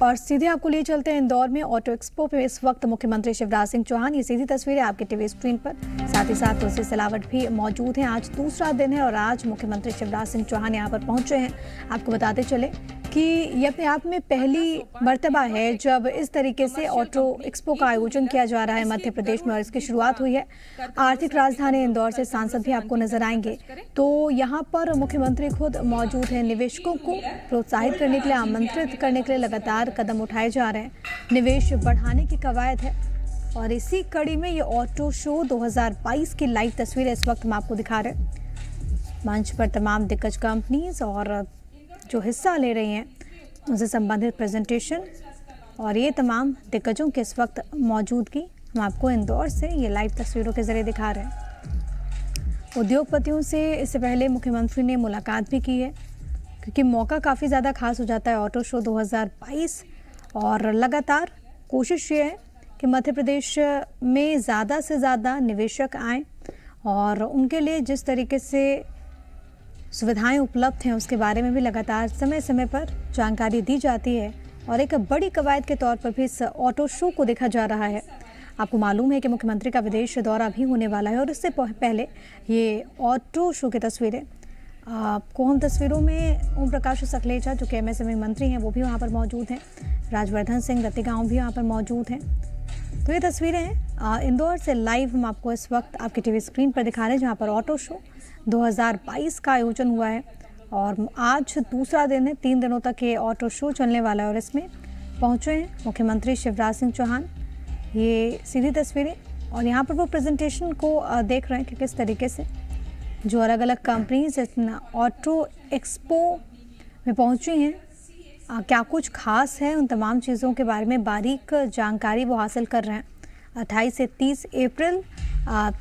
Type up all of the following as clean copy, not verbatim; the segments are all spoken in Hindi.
और सीधे आपको लिए चलते हैं इंदौर में ऑटो एक्सपो पे। इस वक्त मुख्यमंत्री शिवराज सिंह चौहान, ये सीधी तस्वीरें आपके टीवी स्क्रीन पर, साथ ही साथ तुलसी सिलावट भी मौजूद हैं। आज दूसरा दिन है और आज मुख्यमंत्री शिवराज सिंह चौहान यहाँ पर पहुंचे हैं। आपको बताते चले कि ये अपने आप में पहली मर्तबा है जब इस तरीके से ऑटो एक्सपो का आयोजन किया जा रहा है मध्य प्रदेश में, और इसकी शुरुआत हुई है आर्थिक राजधानी इंदौर से। सांसद भी आपको नजर आएंगे, तो यहाँ पर मुख्यमंत्री खुद मौजूद हैं। निवेशकों को प्रोत्साहित करने के लिए, आमंत्रित करने के लिए लगातार कदम उठाए जा रहे हैं। निवेश बढ़ाने की कवायद है और इसी कड़ी में ये ऑटो शो 2022 की लाइव तस्वीरें इस वक्त हम आपको दिखा रहे हैं। मंच पर तमाम दिग्गज कंपनीज और जो हिस्सा ले रही हैं उनसे संबंधित प्रेजेंटेशन और ये तमाम दिग्गजों के इस वक्त मौजूदगी हम आपको इंदौर से ये लाइव तस्वीरों के जरिए दिखा रहे हैं। उद्योगपतियों से इससे पहले मुख्यमंत्री ने मुलाकात भी की है, क्योंकि मौका काफ़ी ज़्यादा खास हो जाता है ऑटो शो 2022, और लगातार कोशिश ये है कि मध्य प्रदेश में ज़्यादा से ज़्यादा निवेशक आएँ और उनके लिए जिस तरीके से सुविधाएं उपलब्ध हैं उसके बारे में भी लगातार समय समय पर जानकारी दी जाती है। और एक बड़ी कवायद के तौर पर भी इस ऑटो शो को देखा जा रहा है। आपको मालूम है कि मुख्यमंत्री का विदेश दौरा भी होने वाला है, और इससे पहले ये ऑटो शो की तस्वीरें आपको हम तस्वीरों में ओम प्रकाश सकलेचा जो कि MSME मंत्री हैं वो भी वहाँ पर मौजूद हैं। राजवर्धन सिंह रतिगांव भी वहाँ पर मौजूद हैं। तो ये तस्वीरें हैं इंदौर से लाइव हम आपको इस वक्त आपकी टीवी स्क्रीन पर दिखा रहे हैं, जहाँ पर ऑटो शो 2022 का आयोजन हुआ है और आज दूसरा दिन है। 3 दिनों तक ये ऑटो शो चलने वाला है और इसमें पहुंचे हैं मुख्यमंत्री शिवराज सिंह चौहान। ये सीधी तस्वीरें, और यहाँ पर वो प्रेजेंटेशन को देख रहे हैं कि किस तरीके से जो अलग अलग कंपनीज ऑटो एक्सपो में पहुंची हैं, क्या कुछ खास है, उन तमाम चीज़ों के बारे में बारीक जानकारी वो हासिल कर रहे हैं। 28 से 30 अप्रैल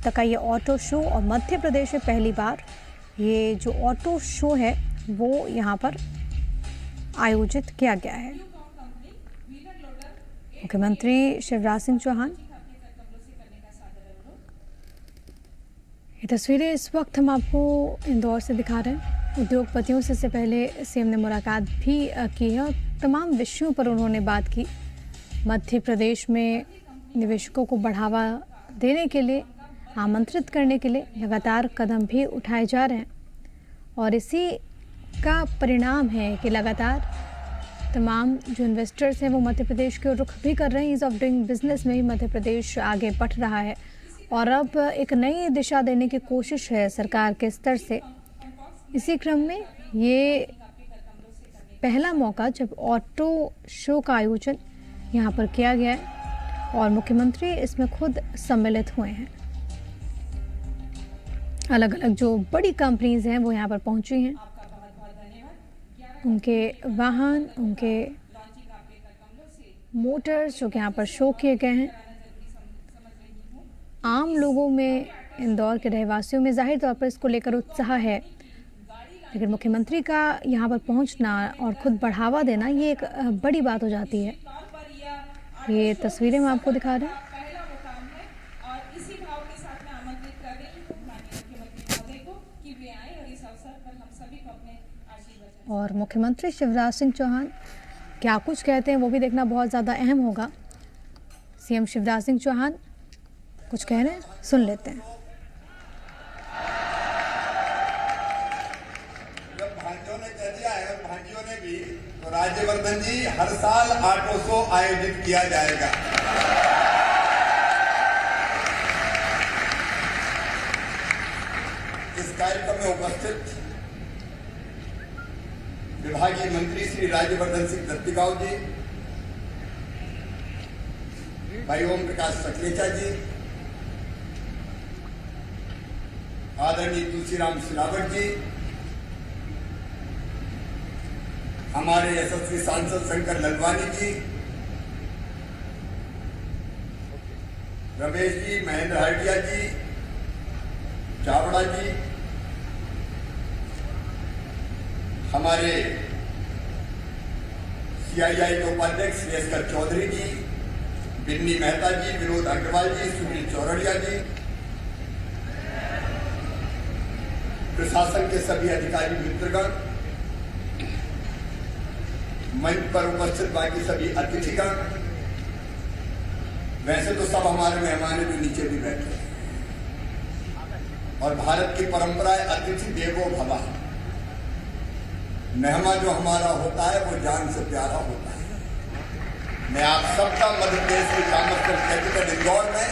तक का ये ऑटो शो, और मध्य प्रदेश में पहली बार ये जो ऑटो शो है वो यहाँ पर आयोजित किया गया है। मुख्यमंत्री शिवराज सिंह चौहान, ये तस्वीरें इस वक्त हम आपको इंदौर से दिखा रहे हैं। उद्योगपतियों से पहले सीएम ने मुलाकात भी की है और तमाम विषयों पर उन्होंने बात की। मध्य प्रदेश में निवेशकों को बढ़ावा देने के लिए, आमंत्रित करने के लिए लगातार कदम भी उठाए जा रहे हैं, और इसी का परिणाम है कि लगातार तमाम जो इन्वेस्टर्स हैं वो मध्य प्रदेश के रुख भी कर रहे हैं। ईज़ ऑफ डूइंग बिजनेस में ही मध्य प्रदेश आगे बढ़ रहा है और अब एक नई दिशा देने की कोशिश है सरकार के स्तर से। इसी क्रम में ये पहला मौका जब ऑटो शो का आयोजन यहाँ पर किया गया है और मुख्यमंत्री इसमें खुद सम्मिलित हुए हैं। अलग अलग जो बड़ी कंपनीज हैं वो यहाँ पर पहुँची हैं। उनके वाहन, उनके मोटर्स जो कि यहाँ पर शो किए गए हैं। आम लोगों में, इंदौर के रहवासियों में जाहिर तौर पर इसको लेकर उत्साह है, लेकिन मुख्यमंत्री का यहाँ पर पहुँचना और खुद बढ़ावा देना ये एक बड़ी बात हो जाती है। ये तस्वीरें मैं आपको दिखा रहे हैं। और मुख्यमंत्री शिवराज सिंह चौहान क्या कुछ कहते हैं वो भी देखना बहुत ज़्यादा अहम होगा। सीएम शिवराज सिंह चौहान कुछ कह रहे हैं, सुन लेते हैं। जब भांजियों ने कह दिया है, भांजियों ने भी, तो राज्यवर्धन जी हर साल ऑटो शो आयोजित किया जाएगा। इस कार्यक्रम में उपस्थित विभागीय मंत्री श्री राज्यवर्धन सिंह रतिगांव जी, भाई ओम प्रकाश सकलेचा जी, आदरणीय तुलसीराम सिलावट जी, हमारे यशस्वी सांसद शंकर ललवानी जी, रमेश जी, महेंद्र हटिया जी, चावड़ा जी, हमारे CII के उपाध्यक्ष श्रेयस्कर चौधरी जी, बिन्नी मेहता जी, विनोद अग्रवाल जी, सुनील चौरड़िया जी, प्रशासन के सभी अधिकारी मित्रगण, मंच पर उपस्थित बाकी सभी अतिथिगण, वैसे तो सब हमारे मेहमान जो नीचे भी बैठे हैं, और भारत की परंपरा है अतिथि देवो भव। मेहमान जो हमारा होता है वो जान से प्यारा होता है। मैं आप सबका मध्य प्रदेश की कामर्स कैपिटल इंदौर में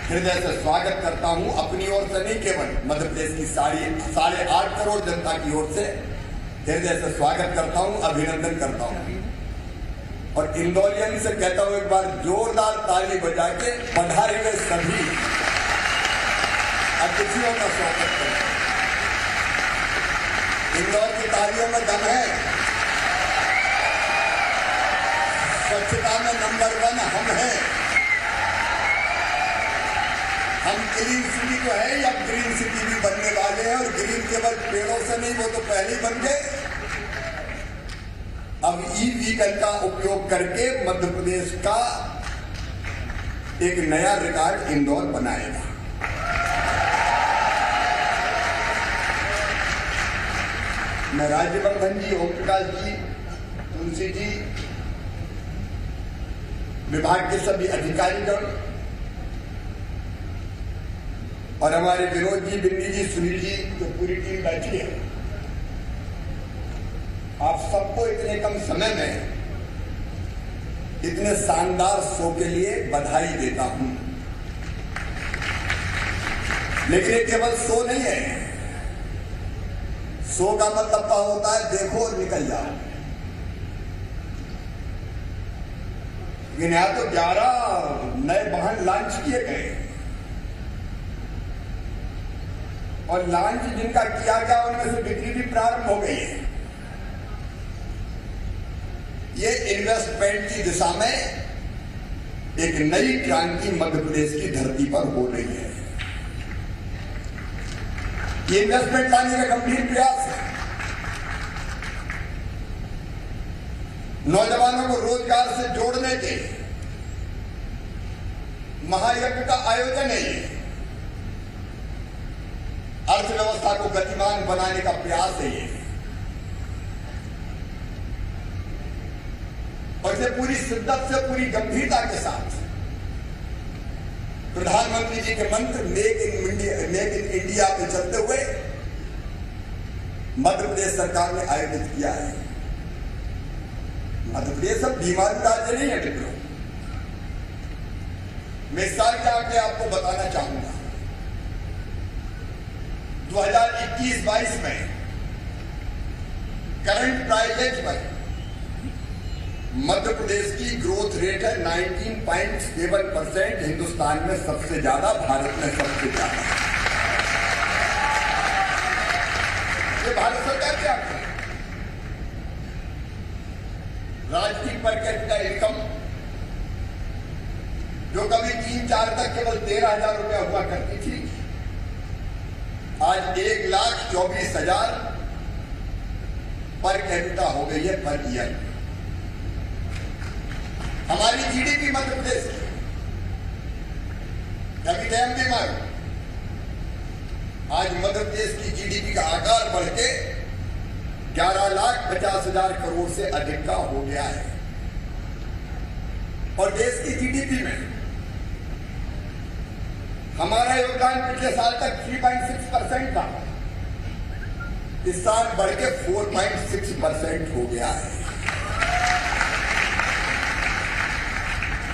हृदय से स्वागत करता हूं। अपनी ओर से नहीं, केवल मध्य प्रदेश की 8.5 करोड़ जनता की ओर से हृदय से स्वागत करता हूं, अभिनंदन करता हूं। और इंदौरियन से कहता हूं, एक बार जोरदार ताली बजा के पधारे हुए सभी अतिथियों का स्वागत करें। इंदौर की तालियों में दम है। स्वच्छता में नंबर 1 हम हैं। हम ग्रीन सिटी तो है, या ग्रीन सिटी भी बनने वाले हैं, और ग्रीन केवल पेड़ों से नहीं, वो तो पहले ही बन गए। अब ई-व्हीकल का उपयोग करके मध्य प्रदेश का एक नया रिकॉर्ड इंदौर बनाएगा। मैं राज्यवर्धन जी, ओम प्रकाश जी, तुलसी जी, विभाग के सभी अधिकारीगण और हमारे विनोद जी, बिन्नी जी, सुनील जी, जो पूरी टीम बैठी है, आप सबको इतने कम समय में इतने शानदार शो के लिए बधाई देता हूं। लेकिन ये केवल शो नहीं है। शो का मतलब होता है देखो और निकल जाओ। लेकिन यहां तो 11 नए वाहन लॉन्च किए गए, और लॉन्च जिनका किया गया उनमें से बिक्री भी प्रारंभ हो गई है। ये इन्वेस्टमेंट की दिशा में एक नई क्रांति मध्य प्रदेश की धरती पर हो रही है। ये इन्वेस्टमेंट लाने का गंभीर प्रयास है। नौजवानों को रोजगार से जोड़ने के महायज्ञ का आयोजन है। ये अर्थव्यवस्था को गतिमान बनाने का प्रयास है। ये और इसे पूरी शिद्दत से, पूरी गंभीरता के साथ प्रधानमंत्री जी के मंत्र मेक इन इंडिया पे चलते हुए मध्य प्रदेश सरकार ने आयोजित किया है। मध्य प्रदेश अब बीमारी राज्य नहीं है मित्रों। मैं इस साल के आगे आपको बताना चाहूंगा, 2021-22 में करंट प्राइवेट में मध्य प्रदेश की ग्रोथ रेट है 19.7%, हिंदुस्तान में सबसे ज्यादा, भारत में सबसे ज्यादा। ये भारत सरकार क्या करे? राज्य की पर कैपिटा इनकम जो कभी 3-4 तक केवल 13,000 रुपया हुआ करती थी, आज 1,24,000 पर कैपिटा हो गई है पर ईयर। हमारी जीडीपी मध्य प्रदेश की कभी टाइम भी मारो, आज मध्य प्रदेश की जीडीपी का आकार बढ़ के 11,50,000 करोड़ से अधिक का हो गया है। और देश की जीडीपी में हमारा योगदान पिछले साल तक 3.6% था, इस साल बढ़ के 4.6% हो गया है।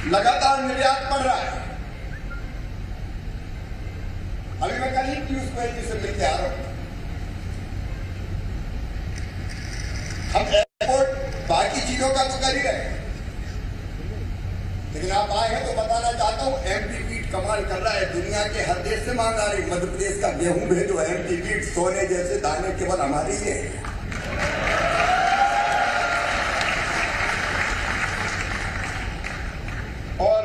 लगातार निर्यात बढ़ रहा है। अभी मैं कल ही पीयूष गोयल जी से मिलकर आ रहा हूं। हम एयरपोर्ट बाकी चीजों का तो कर ही रहे, लेकिन आप आए हैं तो बताना चाहता हूं, एमपी वीट कमाल कर रहा है। दुनिया के हर देश से मांग आ रही। मध्य प्रदेश का गेहूं भेजो, एमपी वीट, सोने जैसे दाने केवल हमारे ही है। और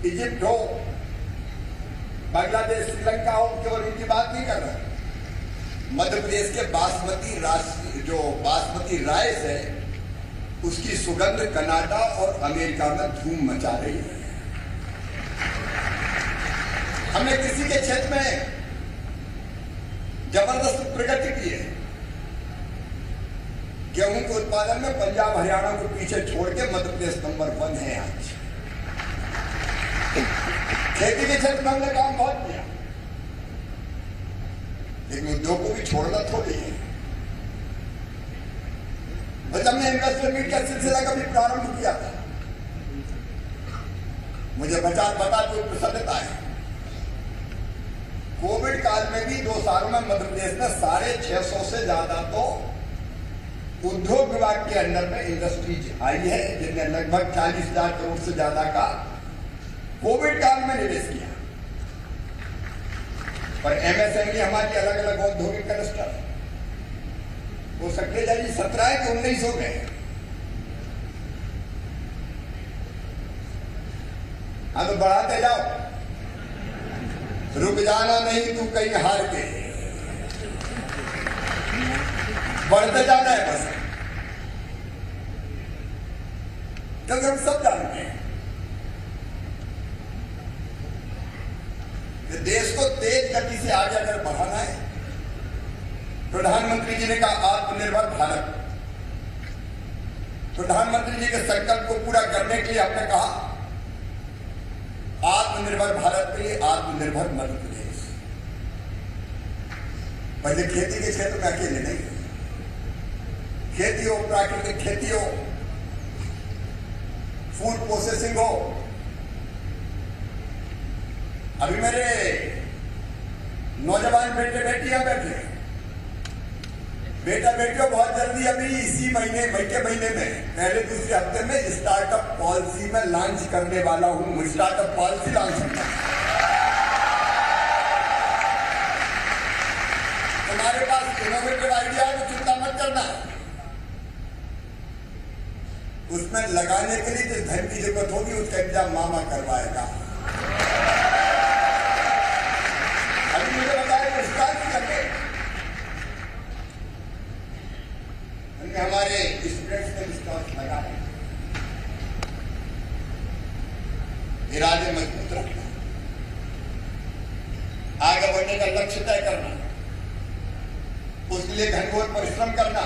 इजिप्ट हो, बांग्लादेश, श्रीलंका हो, केवल उनकी बात नहीं कर रहा। मध्य प्रदेश के बासमती राइस है, उसकी सुगंध कनाडा और अमेरिका में धूम मचा रही है। हमने कृषि के क्षेत्र में जबरदस्त प्रगति की है। गेहूं के उत्पादन में पंजाब हरियाणा को पीछे छोड़ के मध्य प्रदेश नंबर 1 है आज। खेती के क्षेत्र में हमने काम बहुत किया, लेकिन उद्योग को भी छोड़ना थोड़ी है। बस हमने इन्वेस्टर मीट का सिलसिला कभी प्रारंभ किया था, मुझे बता तो प्रसन्नता है। कोविड काल में भी 2 सालों में मध्य प्रदेश में 650 से ज्यादा तो उद्योग विभाग के अंडर में इंडस्ट्रीज आई है, जिनने लगभग 40,000 करोड़ से ज्यादा का कोविड काल में निवेश किया। पर एमएसएमई हमारी अलग अलग औद्योगिक क्लस्टर वो सक्रिय जारी 17 के 19 हो गए। हाँ तो बढ़ाते जाओ, रुक जाना नहीं तू कहीं हार के, बढ़ते जाना है बस। क्योंकि हम सब जानते हैं कि देश को तेज गति से आगे अगर बढ़ाना है, प्रधानमंत्री जी ने कहा आत्मनिर्भर भारत। प्रधानमंत्री जी के संकल्प को पूरा करने के लिए हमने कहा आत्मनिर्भर भारत के लिए आत्मनिर्भर मध्य प्रदेश। पहले खेती के क्षेत्र में अकेले नहीं, खेती हो, प्राकृतिक खेती हो, फूड प्रोसेसिंग हो। अभी मेरे नौजवान बेटे बेटियां बैठे, बेटा बेटियों बहुत जल्दी अभी इसी महीने मई के महीने में पहले दूसरे हफ्ते में स्टार्टअप पॉलिसी में लॉन्च करने वाला हूं। स्टार्टअप पॉलिसी लॉन्च करना, तुम्हारे पास इनोवेटिव आइडिया है तो चिंता मत करना, उसमें लगाने के लिए जिस धन की जरूरत होगी उसका इंतजाम मामा करवाएगा। अभी मुझे बताया स्टार्ट करके हमारे स्टूडेंट्स ने विश्वास लगाया, इरादे मजबूत रखना, आगे बढ़ने का लक्ष्य तय करना, उसके लिए घनघोर परिश्रम करना,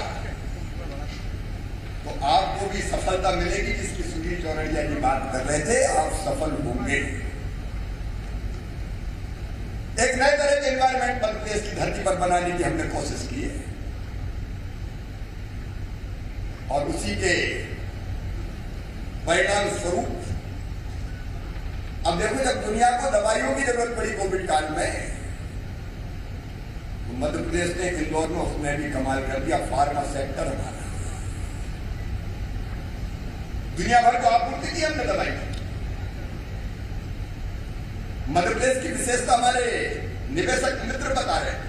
तो आपको भी सफलता मिलेगी। जिसकी सुनील चौरड़िया जी बात कर रहे थे, आप सफल होंगे। एक नए तरह के एनवायरमेंट मध्य प्रदेश की धरती पर बनाने की हमने कोशिश की है, और उसी के परिणाम स्वरूप अब देखो, जब दुनिया को दवाइयों की जरूरत पड़ी कोविड काल में, तो मध्य प्रदेश ने इंदौर में उसने भी कमाल कर दिया। फार्मा सेक्टर हमारा दुनिया भर को आपूर्ति की हमने दवाई। मध्य प्रदेश की विशेषता हमारे निवेशक मित्र बता रहे हैं,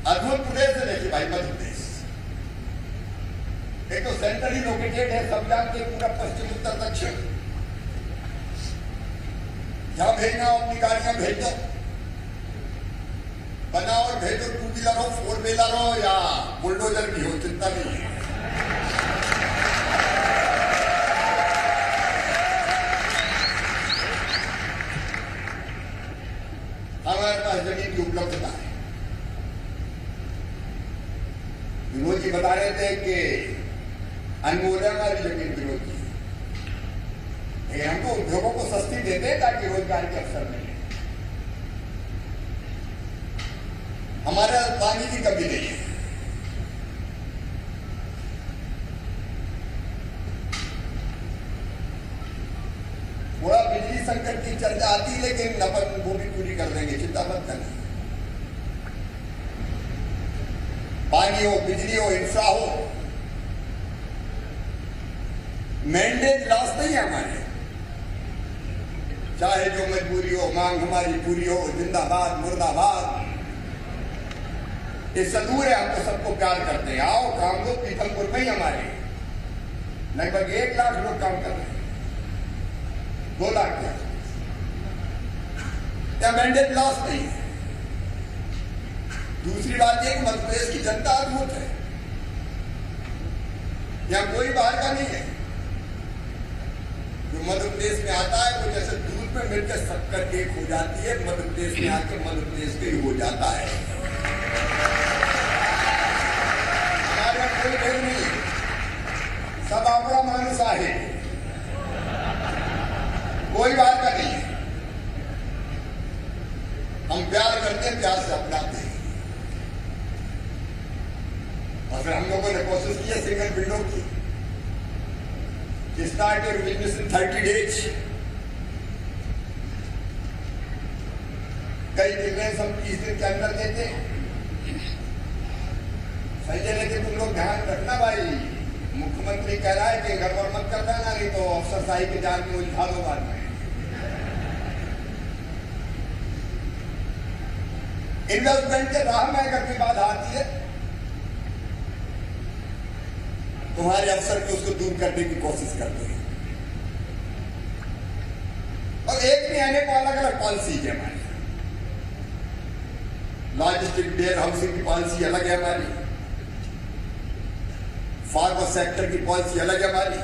अद्भुत प्रदेश है। देखिए भाई, मध्य प्रदेश एक तो सेंट्रली लोकेटेड है, सब जानते हैं, पूरा पश्चिम उत्तर दक्षिण। जहां भेजना हो अपनी गाड़ियां भेज दो, बनाओ और भेजो, 2 व्हीलर हो, 4 व्हीलर हो या बुलडोजर भी हो, चिंता नहीं है। हमारे पास जमीन की उपलब्धता है। विनोद जी बता रहे थे कि अनुमोदन वाली जमीन विरोध की, लेकिन हमको उद्योगों को सस्ती देते हैं ताकि रोजगार के अवसर मिले। हमारे पानी की कमी नहीं है, थोड़ा बिजली संकट की चर्चा आती, लेकिन अपन वो भी पूरी कर देंगे, चिंता मत करना। पानी हो, बिजली हो, इंफ्रा हो, मैंडेट लॉस नहीं है हमारे। चाहे जो मजबूरी हो, मांग हमारी पूरी हो, जिंदाबाद मुर्दाबाद। इससे दूर है, हम तो सबको प्यार करते हैं। आओ काम दो, पीथमपुर में ही हमारे लगभग 1 लाख लोग काम कर रहे हैं, 2 लाख क्या मैंडेट लॉस नहीं है। दूसरी बात यह कि मध्य प्रदेश की जनता अद्भुत है, यहां कोई बाहर का नहीं है। जो मध्य प्रदेश में आता है वो जैसे दूध में मिलकर शक्कर केक हो जाती है, मध्य प्रदेश में आकर मध्य प्रदेश के ही हो जाता है। साहे, कोई बात का नहीं है। हम प्यार करते हैं, प्यार से अपनाते हैं। और फिर हम लोगों ने कोशिश की है सिंगल विंडो की, start your business in 30 days। कई क्लियरेंस हम 30 दिन के अंदर देते हैं। संजय लेकिन तुम लोग ध्यान रखना भाई, मुख्यमंत्री कह रहा है कि गड़बड़ मत कर देना, नहीं तो अफसरशाही के जाल में उलझा दो बाद में। इन्वेस्टमेंट के राह में अगर कोई बाधा आती है, तुम्हारे अफसर भी उसको दूर करने की कोशिश करते हैं। और एक नहीं आने को अलग अलग पॉलिसी है हमारी। लॉजिस्टिक वेयर हाउसिंग की पॉलिसी अलग है हमारी, फार्मा सेक्टर की पॉलिसी अलग है हमारी,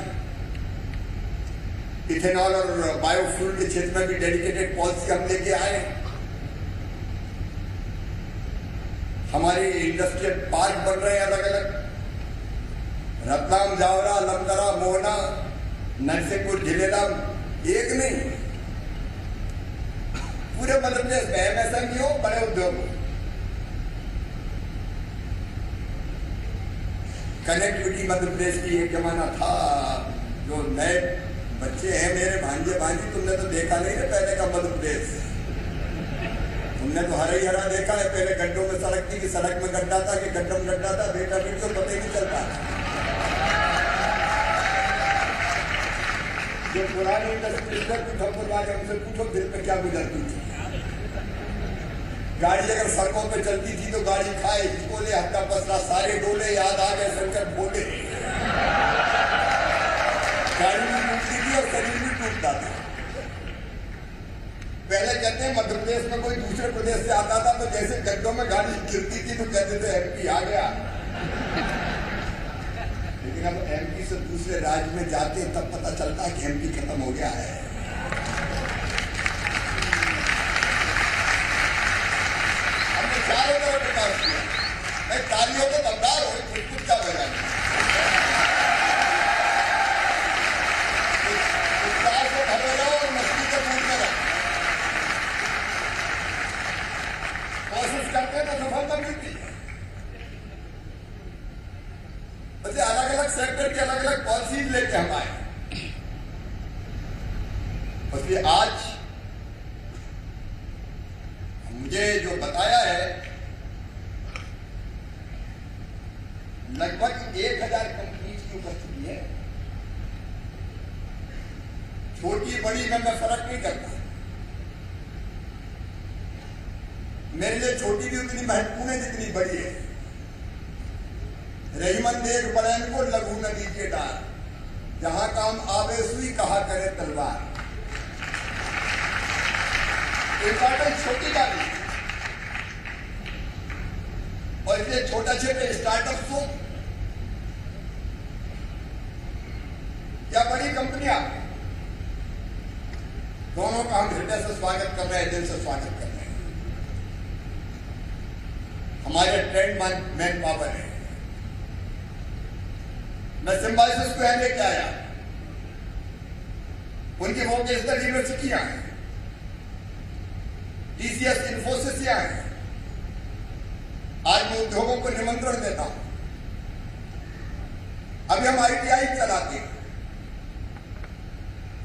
इथेनॉल और बायोफ्यूल के क्षेत्र में भी डेडिकेटेड पॉलिसी हम लेके आए। हमारे इंडस्ट्रियल पार्क बन रहे हैं अलग अलग, रतलाम, जावरा, लमदरा, मोहना, नरसिंहपुर, झिलेलाम, एक नहीं पूरे मध्य प्रदेश में एमएसएमई हो, बड़े उद्योग हो। कनेक्टिविटी मध्य प्रदेश की एक जमाना था, जो नए बच्चे हैं मेरे भांजे भांजी, तुमने तो देखा नहीं है पहले का मध्य प्रदेश। तुमने तो हरा ही हरा देखा है। पहले गड्ढों में सड़क थी कि सड़क में गड्ढा था कि गड्ढों में गड्ढा था, बेटा बेटी को पता ही नहीं चलता। जो पुरानी इंडस्ट्री उनसे पूछो दिल पे क्या गुजरती थी। गाड़ी अगर सड़कों पे चलती थी तो गाड़ी खाए, बोले हत्ता पसरा, सारे डोले, याद आ गए शंकर बोले। गाड़ी भी टूटती थी और शरीर भी टूटता था। पहले कहते हैं मध्य प्रदेश में कोई दूसरे प्रदेश से आता था तो जैसे गड्ढों में गाड़ी गिरती थी तो कहते थे एमपी आ गया। लेकिन अब एमपी से दूसरे राज्य में जाते तब पता चलता है कि एमपी खत्म हो गया है। हमने चारों तरफ विकास किया। मैं तालियों के दमदार हो, कुछ क्या बजाना करते हैं तो सफलता मिलती है। वैसे अलग अलग सेक्टर के अलग अलग पॉलिसीज लेके हम आए। इसलिए आज मुझे जो बताया है, लगभग 1000 कंपनी की उपस्थिति है। छोटी बड़ी में मैं फर्क नहीं करता। मेरे लिए छोटी भी उतनी महत्वपूर्ण है जितनी बड़ी है। रहीमन देख बड़ैन को लघु नदी के डार, जहां काम आवे सुई कहा करे तलवार। इंपॉर्टेंट छोटी का भी, और इसलिए छोटा छोटे स्टार्टअप को या बड़ी कंपनियां, दोनों का हम हृदय से स्वागत कर रहे हैं, दिल से स्वागत कर रहे हैं। हमारे ट्रेंड मैन पावर है। मैं सिम्बाइसिस को लेके आया, उनकी वोकेशनल यूनिवर्सिटियां हैं, टीसीएस, इन्फोसिस हैं। आज मैं उद्योगों को निमंत्रण देता हूं। अभी हम आईटीआई चलाते हैं।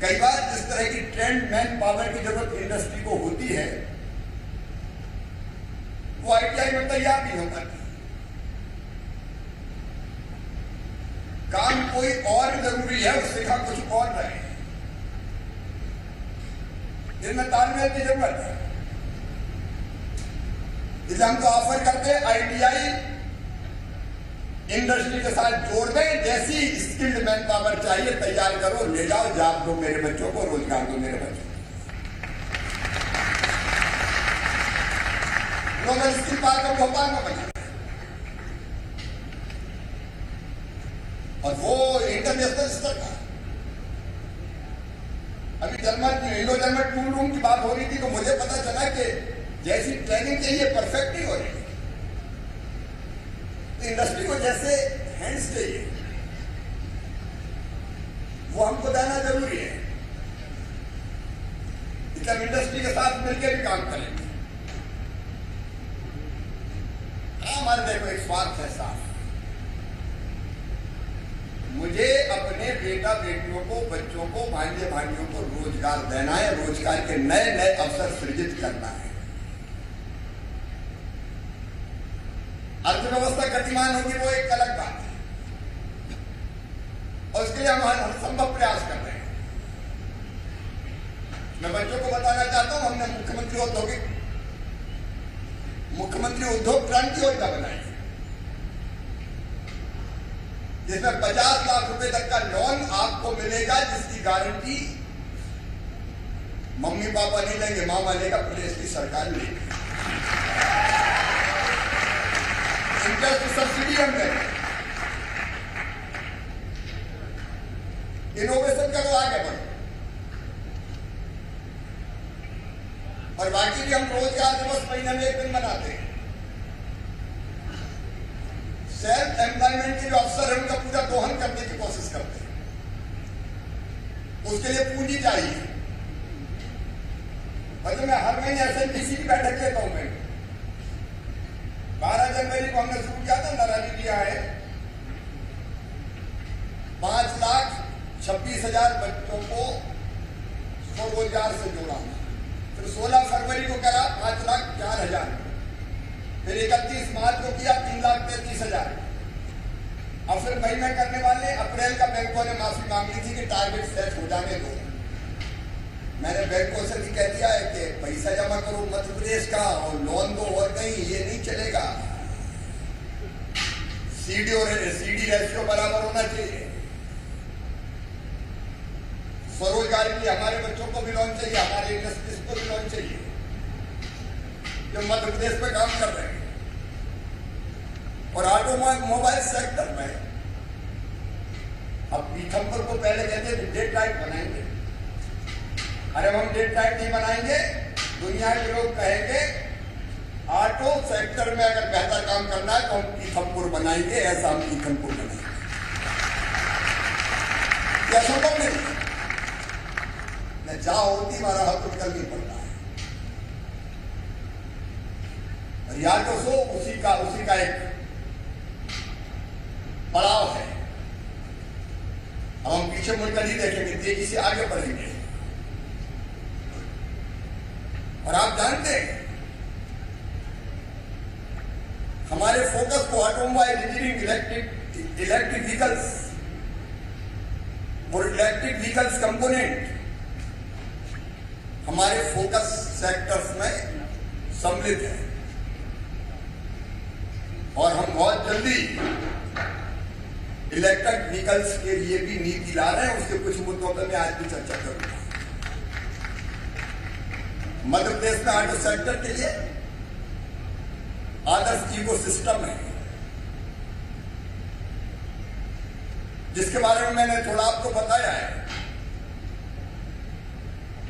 कई बार जिस तरह की ट्रेंड मैन पावर की जरूरत इंडस्ट्री को होती है, वो आईटीआई में तैयार नहीं होता। काम कोई और जरूरी है, उससे का कुछ और रहे, जिनमें तालमेल की जरूरत है। इसलिए हम तो ऑफर करते हैं आईटीआई इंडस्ट्री के साथ जोड़ दें। जैसी स्किल्ड मैन पावर चाहिए तैयार करो, ले जाओ, जॉब दो मेरे बच्चों को, रोजगार दो मेरे बच्चों को। ग्लोबल स्किल पार्क को भोपाल में बना, और वो इंटरनेशनल स्तर का। अभी German Indo German tool room की बात हो रही थी तो मुझे पता चला कि जैसी ट्रेनिंग चाहिए परफेक्ट नहीं हो रही। इंडस्ट्री को जैसे हैंड्स चाहिए, मिलकर भी काम करेंगे। हमारे देखो एक स्वार्थ है साफ, मुझे अपने बेटा बेटियों को, बच्चों को, भांजे भांजियों को रोजगार देना है, रोजगार के नए नए अवसर सृजित करना है। अर्थव्यवस्था गतिमान होगी वो एक अलग बात है, और उसके लिए हम हर संभव प्रयास कर रहे हैं। मैं बच्चों को बताना चाहता हूं, हमने मुख्यमंत्री उद्योग क्रांति योजना बनाई, जिसमें 50 लाख रुपए तक का लोन आपको मिलेगा, जिसकी गारंटी मम्मी पापा नहीं लेंगे, मामा लेगा, प्रदेश की सरकार लेगी। इंटरेस्ट सब्सिडी हम देंगे। इनोवेशन करो, आगे बढ़ो, और बाकी भी हम रोजगार दिवस महीने में एक दिन मनाते हैं। सेल्फ एम्प्लॉयमेंट के जो अवसर है उनका पूरा दोहन करने की कोशिश करते हैं। उसके लिए पूंजी चाहिए, और मैं हर महीने एसएनटीसी की बैठक लेता हूं। मैं 12 जनवरी को हमने शुरू किया था, नरेगा किया है, 5,26,000 बच्चों को स्वरोजगार से जोड़ा। फिर 16 फरवरी को करा 5,04,000, फिर 31 मार्च को किया 3,33,000। अब फिर मई में करने वाले, अप्रैल का बैंकों ने माफी मांगी थी कि टारगेट सेट हो जाने दो। मैंने बैंकों से भी कह दिया है कि पैसा जमा करो मध्य प्रदेश का और लोन दो, और कहीं ये नहीं चलेगा। सीडी रेशियो बराबर होना चाहिए। स्वरोजगार के लिए हमारे बच्चों को भी लोन चाहिए, हमारे इंडस्ट्रीज को भी लोन चाहिए जो मध्य प्रदेश पे काम कर रहे हैं। और ऑटोमोबाइल सेक्टर में अब पीथमपुर को पहले कहते थे डेट राइट बनाएंगे। अरे हम डेट राइट नहीं बनाएंगे, दुनिया के लोग कहेंगे ऑटो सेक्टर में अगर बेहतर काम करना है तो हम पीथमपुर बनाएंगे, ऐसा हम पीथमपुर बनाएंगे। क्या संभव नहीं, जहां होती हमारा हक निकल नहीं पड़ता है। और या तो सो उसी का एक पड़ाव है। अब हम पीछे मुड़कर नहीं देखेंगे, तेजी से आगे बढ़ेंगे। और आप जानते हैं हमारे फोकस को ऑटोमोबाइल इंजीनियरिंग, इलेक्ट्रिक व्हीकल्स और इलेक्ट्रिक व्हीकल्स कंपोनेंट हमारे फोकस सेक्टर्स में सम्मिलित है। और हम बहुत जल्दी इलेक्ट्रिक व्हीकल्स के लिए भी नीति ला रहे हैं। उसके कुछ मुद्दों पर मैं आज भी चर्चा करूंगा। मध्य प्रदेश में ऑटो सेक्टर के लिए आदर्श इकोसिस्टम है, जिसके बारे में मैंने थोड़ा आपको बताया है।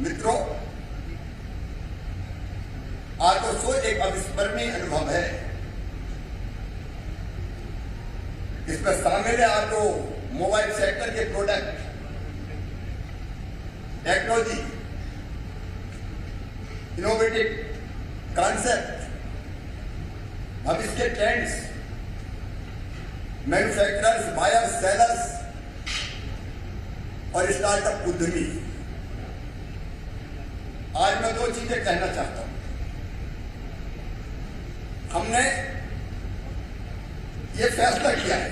मित्रों, ऑटो शो एक अविस्मरणीय अनुभव है। इसमें शामिल है ऑटो मोबाइल सेक्टर के प्रोडक्ट, टेक्नोलॉजी, इनोवेटिव कॉन्सेप्ट, भविष्य के ट्रेंड्स, मैन्युफैक्चरर्स, बायर्स, सेलर्स और स्टार्टअप उद्यमी। आज मैं दो चीजें कहना चाहता हूं। हमने ये फैसला किया है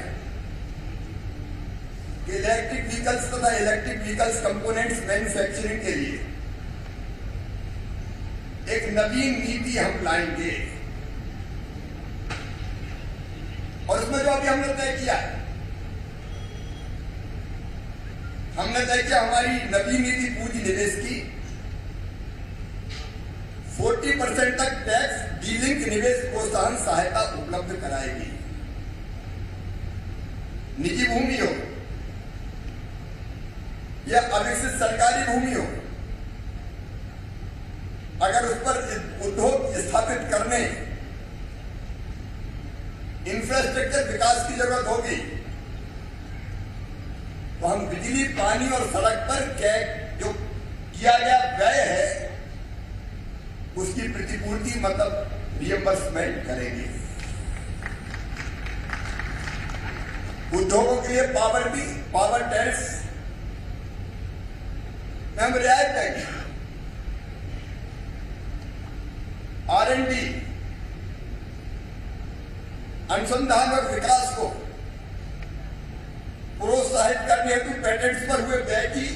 कि इलेक्ट्रिक व्हीकल्स तथा इलेक्ट्रिक व्हीकल्स कंपोनेंट्स मैन्युफैक्चरिंग के लिए एक नवीन नीति हम लाएंगे। और उसमें जो अभी हमने तय किया है, हमने तय किया हमारी नवीन नीति पूंजी निवेश की 40% तक टैक्स डीलिंक निवेश प्रोत्साहन सहायता उपलब्ध कराएगी। निजी भूमि हो या अविकसित सरकारी भूमि हो, अगर उस पर उद्योग स्थापित करने, इंफ्रास्ट्रक्चर विकास की जरूरत होगी, तो हम बिजली, पानी और सड़क पर जो किया गया व्यय है उसकी प्रतिपूर्ति मतलब रिएम्बर्समेंट करेंगे। उद्योगों के लिए पावर टैक्स में हम रियायत देंगे। R&D अनुसंधान और विकास को प्रोत्साहित करने हेतु पेटेंट्स पर हुए व्यय की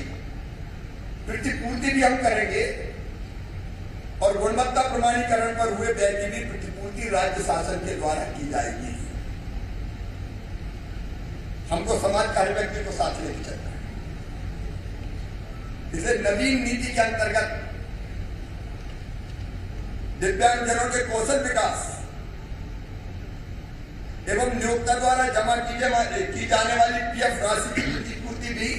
प्रतिपूर्ति भी हम करेंगे और गुणवत्ता प्रमाणीकरण पर हुए व्यय की भी प्रतिपूर्ति राज्य शासन के द्वारा की जाएगी। हमको समाज कार्य व्यक्ति को साथ लेके चलना है। इसे नवीन नीति के अंतर्गत दिव्यांगजनों के कौशल विकास एवं नियोक्ता द्वारा जमा की जाने वाली पीएफ राशि की प्रतिपूर्ति भी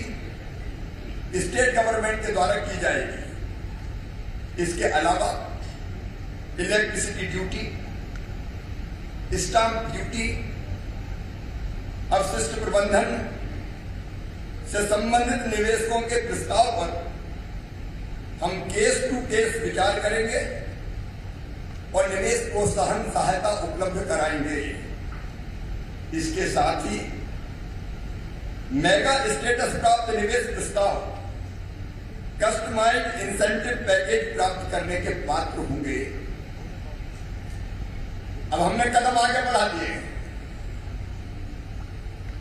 स्टेट गवर्नमेंट के द्वारा की जाएगी। इसके अलावा इलेक्ट्रिसिटी ड्यूटी, स्टाम्प ड्यूटी, अपशिष्ट प्रबंधन से संबंधित निवेशकों के प्रस्ताव पर हम केस टू केस विचार करेंगे और निवेश प्रोत्साहन सहायता उपलब्ध कराएंगे। इसके साथ ही मेगा स्टेटस प्राप्त निवेश प्रस्ताव कस्टमाइज्ड इंसेंटिव पैकेज प्राप्त करने के पात्र होंगे। अब हमने कदम आगे बढ़ा दिए,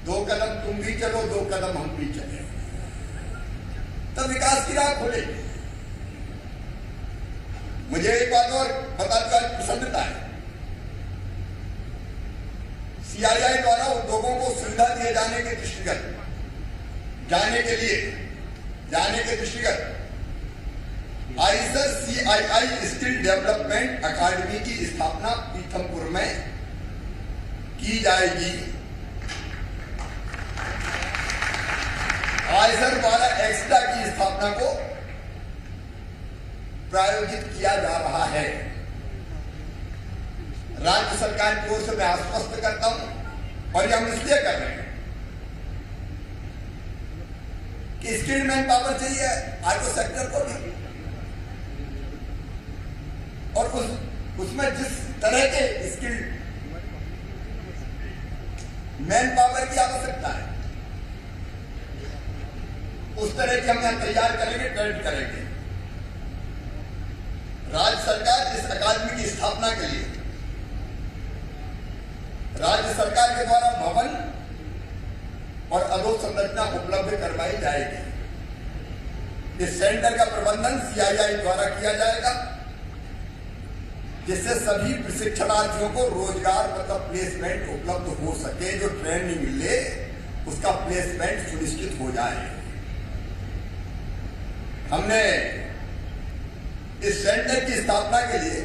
2 कदम तुम भी चलो, 2 कदम हम भी चले, तब विकास की राह खुलेगी। मुझे एक बात और बताने की प्रसन्नता है, CII द्वारा उद्योगों को सुविधा दिए जाने के दृष्टिगत आईसर CII स्किल डेवलपमेंट अकादमी की स्थापना पीथमपुर में की जाएगी। आईसर द्वारा एक्स्ट्रा की स्थापना को प्रायोजित किया जा रहा है। राज्य सरकार की ओर से मैं आश्वस्त करता हूं और ये हम इसलिए कर रहे हैं कि स्किल्ड मैन पावर चाहिए ऑटो सेक्टर को भी, और उसमें जिस तरह के स्किल्ड मैन पावर की आवश्यकता है उस तरह की हम यहां तैयार करेंगे, ट्रेंड करेंगे। राज्य सरकार इस अकादमी की स्थापना के लिए राज्य सरकार के द्वारा भवन और अधोसंरचना उपलब्ध करवाई जाएगी। इस सेंटर का प्रबंधन CII द्वारा किया जाएगा, जिससे सभी प्रशिक्षणार्थियों को रोजगार मतलब प्लेसमेंट उपलब्ध हो सके। जो ट्रेनिंग ले उसका प्लेसमेंट सुनिश्चित हो जाए। हमने इस सेंटर की स्थापना के लिए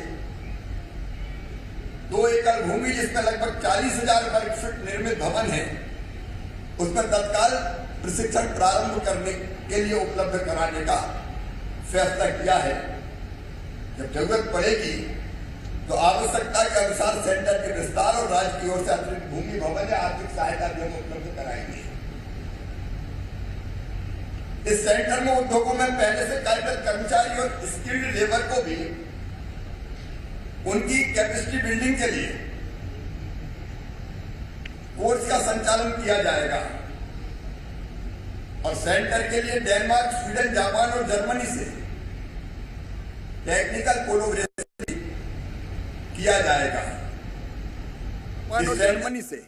2 एकड़ भूमि, जिसमें लगभग 40,000 वर्ग फीट निर्मित भवन है, उसमें तत्काल प्रशिक्षण प्रारंभ करने के लिए उपलब्ध कराने का फैसला किया है। जब जरूरत पड़ेगी तो आवश्यकता के अनुसार सेंटर के विस्तार और राज्य की ओर से अतिरिक्त भूमि, भवन या आर्थिक सहायता भी हम उपलब्ध कराएंगे। इस सेंटर में उद्योगों में पहले से कार्यरत कर्मचारी और स्किल्ड लेबर को भी उनकी कैपेसिटी बिल्डिंग के लिए कोर्स का संचालन किया जाएगा और सेंटर के लिए डेनमार्क, स्वीडन, जापान और जर्मनी से टेक्निकल कोलैबोरेशन किया जाएगा। जर्मनी से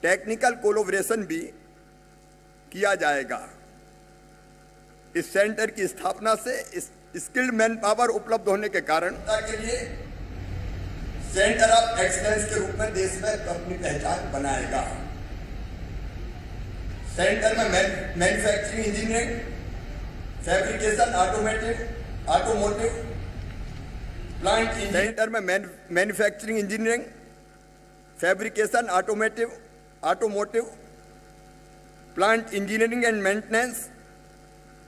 टेक्निकल कोलैबोरेशन भी किया जाएगा। इस सेंटर की स्थापना से स्किल्ड मैन पावर उपलब्ध होने के कारण के लिए सेंटर ऑफ एक्सीलेंस के रूप में देश में अपनी पहचान बनाएगा। सेंटर में manufacturing engineering, fabrication, automotive plant. Centre में manufacturing engineering, fabrication, automotive plant engineering and maintenance,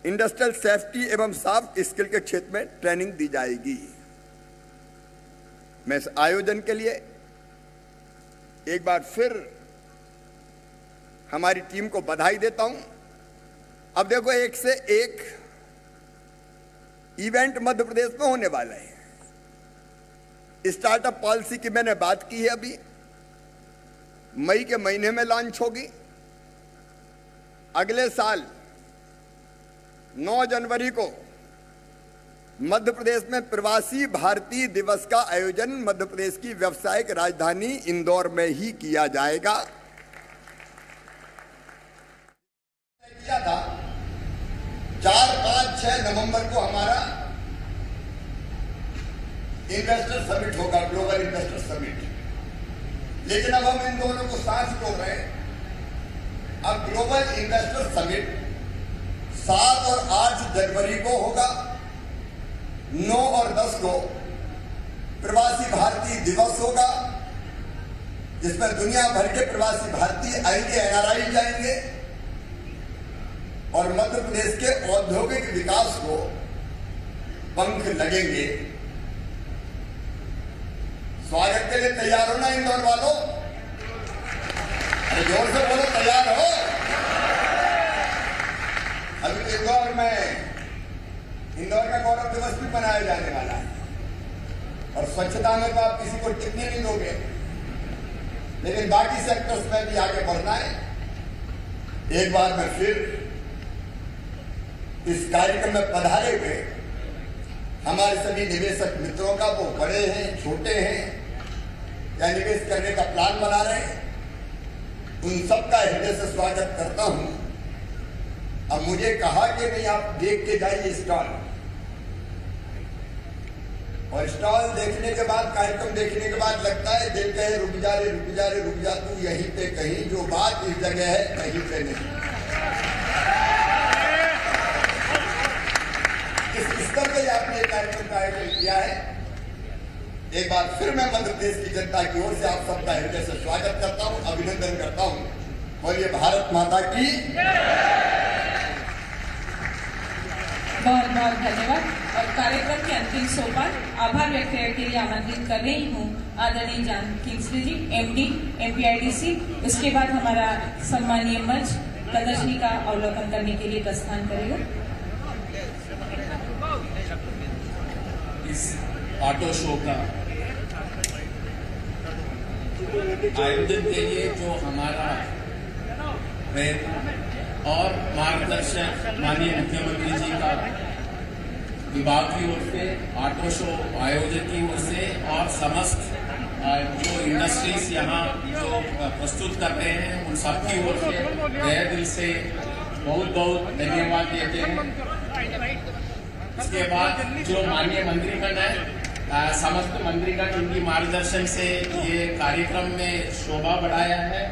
industrial safety एवं सॉफ्ट स्किल के क्षेत्र में ट्रेनिंग दी जाएगी। मैं इस आयोजन के लिए एक बार फिर हमारी टीम को बधाई देता हूं। अब देखो, एक से एक इवेंट मध्य प्रदेश में होने वाला है। स्टार्टअप पॉलिसी की मैंने बात की है, अभी मई के महीने में लॉन्च होगी। अगले साल 9 जनवरी को मध्य प्रदेश में प्रवासी भारतीय दिवस का आयोजन मध्य प्रदेश की व्यावसायिक राजधानी इंदौर में ही किया जाएगा। किया था 4, 5, 6 नवंबर को हमारा इन्वेस्टर समिट होगा, ग्लोबल इन्वेस्टर समिट। लेकिन अब हम इन दोनों को सांस तोड़ रहे हैं। अब ग्लोबल इन्वेस्टर समिट 7 और 8 जनवरी को होगा। 9 और 10 को प्रवासी भारतीय दिवस होगा, जिसमें दुनिया भर के प्रवासी भारतीय आएंगे, एनआरआई जाएंगे और मध्य प्रदेश के औद्योगिक विकास को पंख लगेंगे। स्वागत के लिए तैयार हो ना इंदौर वालों? अरे जोर से बोलो, तैयार हो? अभी इंदौर में इंदौर का गौरव दिवस भी मनाया जाने वाला है और स्वच्छता में तो आप किसी को टिकने नहीं दोगे, लेकिन बाकी सेक्टर्स में भी आगे बढ़ना है। एक बार मैं फिर इस कार्यक्रम में पधारे हुए हमारे सभी निवेशक मित्रों का, वो बड़े हैं, छोटे हैं या निवेश करने का प्लान बना रहे हैं, उन सबका हृदय से स्वागत करता हूं। अब मुझे कहा कि नहीं, आप देख के जाइए स्टॉल, और स्टॉल देखने के बाद, कार्यक्रम देखने के बाद लगता है दिल कहे रुक जा रे, रुक जा रे, रुक जा तू यहीं पे कहीं, जो बात इस जगह है कहीं पे नहीं। इस स्तर पे आपने कार्यक्रम का आयोजन किया है। एक बार फिर मैं मध्य प्रदेश की जनता की ओर से आप सबका हृदय से स्वागत करता हूं, अभिनंदन करता हूं। बोलिए भारत माता की। बहुत बहुत धन्यवाद। और कार्यक्रम के अंतिम सोपान आभार व्यक्त करने के लिए आमंत्रित कर रही हूँ आदरणीय जान किंग्सली जी, MD MPIDC। इसके बाद हमारा सम्मानीय मंच प्रदर्शनी का अवलोकन करने के लिए प्रस्थान करेगा। इस ऑटो शो का आयोजन के लिए जो हमारा प्रेम और मार्गदर्शक माननीय मुख्यमंत्री जी का विभाग की ओर से, ऑटो शो आयोजक की ओर से और समस्त जो इंडस्ट्रीज यहाँ जो प्रस्तुत कर रहे हैं उन सब की ओर से तहे दिल से बहुत बहुत धन्यवाद देते हैं। इसके बाद जो माननीय मंत्रीगण है, समस्त मंत्रीगण, इनकी मार्गदर्शन से ये कार्यक्रम में शोभा बढ़ाया है,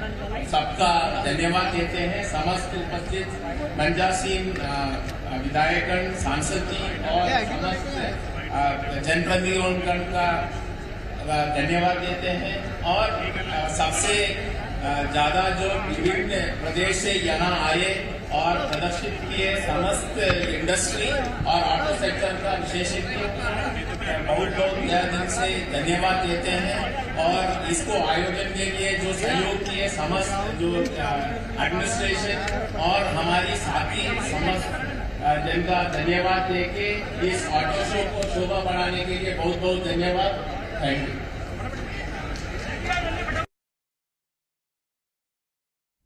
सबका धन्यवाद देते हैं। समस्त उपस्थित मंजासीन विधायकगण, सांसद जी और समस्त जनप्रतिनिधिगण का धन्यवाद देते हैं। और सबसे ज्यादा जो विभिन्न प्रदेश से यहाँ आए और प्रदर्शित किए समस्त इंडस्ट्री और ऑटो सेक्टर का विशेषज्ञ बहुत बहुत दिल से धन्यवाद देते हैं। और इसको आयोजन के लिए जो सहयोग किए समस्त जो एडमिनिस्ट्रेशन और हमारी साथी समस्त जनता धन्यवाद देके इस ऑटो शो को शोभा बढ़ाने के लिए बहुत बहुत धन्यवाद। Thank you.